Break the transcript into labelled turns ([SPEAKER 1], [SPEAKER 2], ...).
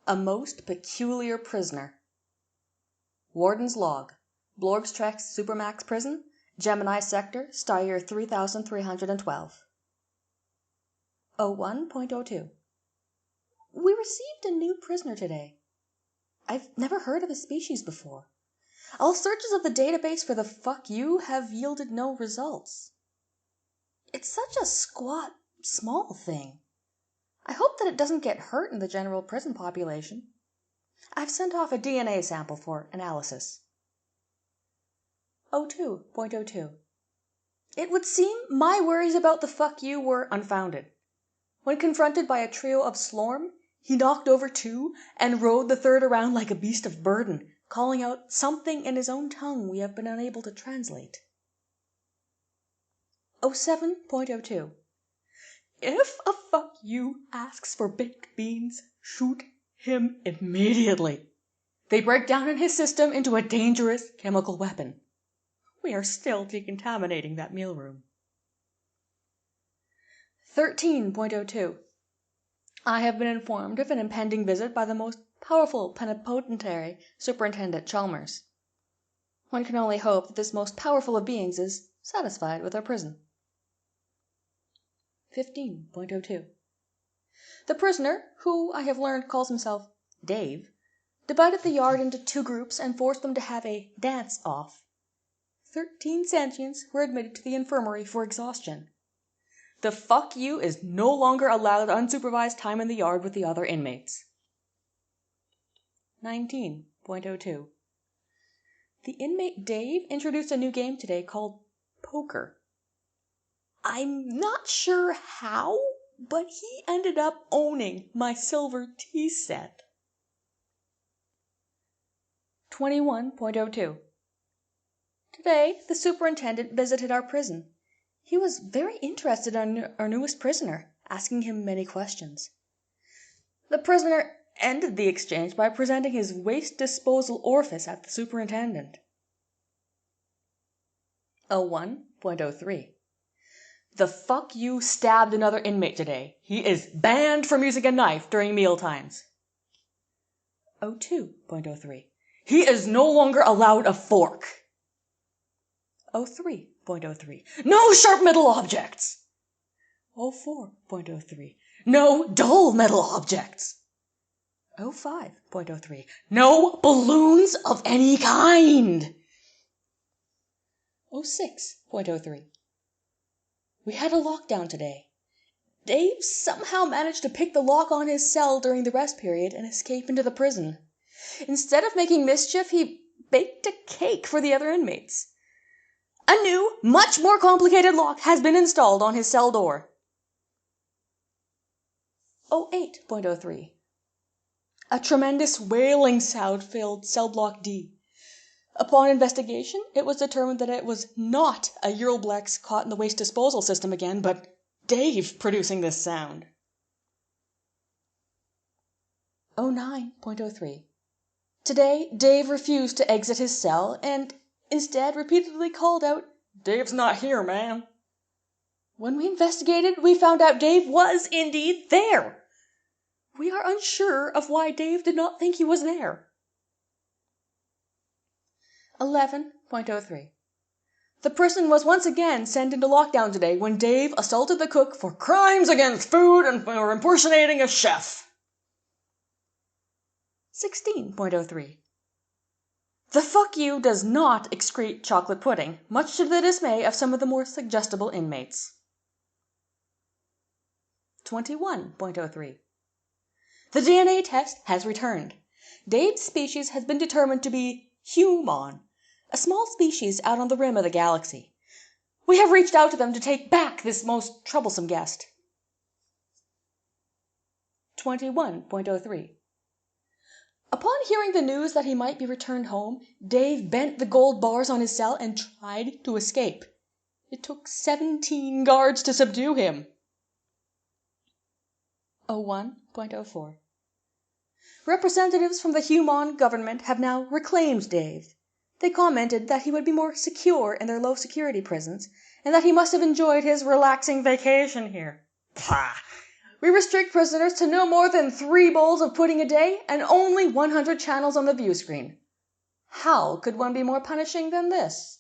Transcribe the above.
[SPEAKER 1] A most peculiar prisoner. Warden's log. Blorgstrex Supermax Prison, Gemini Sector, Star Year 3312. 01.02. We received a new prisoner today. I've never heard of the species before. All searches of the database for the fuck you have yielded no results. It's such a squat, small thing. I hope that it doesn't get hurt in the general prison population. I've sent off a DNA sample for analysis. 02.02. It would seem my worries about the fuck you were unfounded. When confronted by a trio of Slorm, he knocked over two and rode the third around like a beast of burden, calling out something in his own tongue we have been unable to translate. 07.02. If a fuck you asks for baked beans, shoot him immediately. They break down in his system into a dangerous chemical weapon. We are still decontaminating that mealroom. 13.02. I have been informed of an impending visit by the most powerful plenipotentiary, Superintendent Chalmers. One can only hope that this most powerful of beings is satisfied with our prison. 15.02. The prisoner, who I have learned calls himself Dave, divided the yard into two groups and forced them to have a dance-off. 13 sentients were admitted to the infirmary for exhaustion. The fuck you is no longer allowed unsupervised time in the yard with the other inmates. 19.02. The inmate Dave introduced a new game today called poker. I'm not sure how, but he ended up owning my silver tea set. 21.02. Today, the superintendent visited our prison. He was very interested in our newest prisoner, asking him many questions. The prisoner ended the exchange by presenting his waste disposal orifice at the superintendent. 01.03. The fuck you stabbed another inmate today. He is banned from using a knife during meal times. 02.03. He is no longer allowed a fork. 03.03. No sharp metal objects. 04.03. No dull metal objects. 05.03. No balloons of any kind. 06.03. We had a lockdown today. Dave somehow managed to pick the lock on his cell during the rest period and escape into the prison. Instead of making mischief, he baked a cake for the other inmates. A new, much more complicated lock has been installed on his cell door. 08.03. A tremendous wailing sound filled cell block D. Upon investigation, it was determined that it was not a Euroblex caught in the waste disposal system again, but Dave producing this sound. 09.03. Today, Dave refused to exit his cell and instead repeatedly called out, "Dave's not here, man." When we investigated, we found out Dave was indeed there. We are unsure of why Dave did not think he was there. 11.03. The prison was once again sent into lockdown today when Dave assaulted the cook for crimes against food and for impersonating a chef. 16.03. The fuck you does not excrete chocolate pudding, much to the dismay of some of the more suggestible inmates. 21.03. The DNA test has returned. Dave's species has been determined to be human, a small species out on the rim of the galaxy. We have reached out to them to take back this most troublesome guest. 21.03. Upon hearing the news that he might be returned home, Dave bent the gold bars on his cell and tried to escape. It took 17 guards to subdue him. 01.04. Representatives from the human government have now reclaimed Dave. They commented that he would be more secure in their low-security prisons, and that he must have enjoyed his relaxing vacation here. Pah! We restrict prisoners to no more than 3 bowls of pudding a day and only 100 channels on the view screen. How could one be more punishing than this?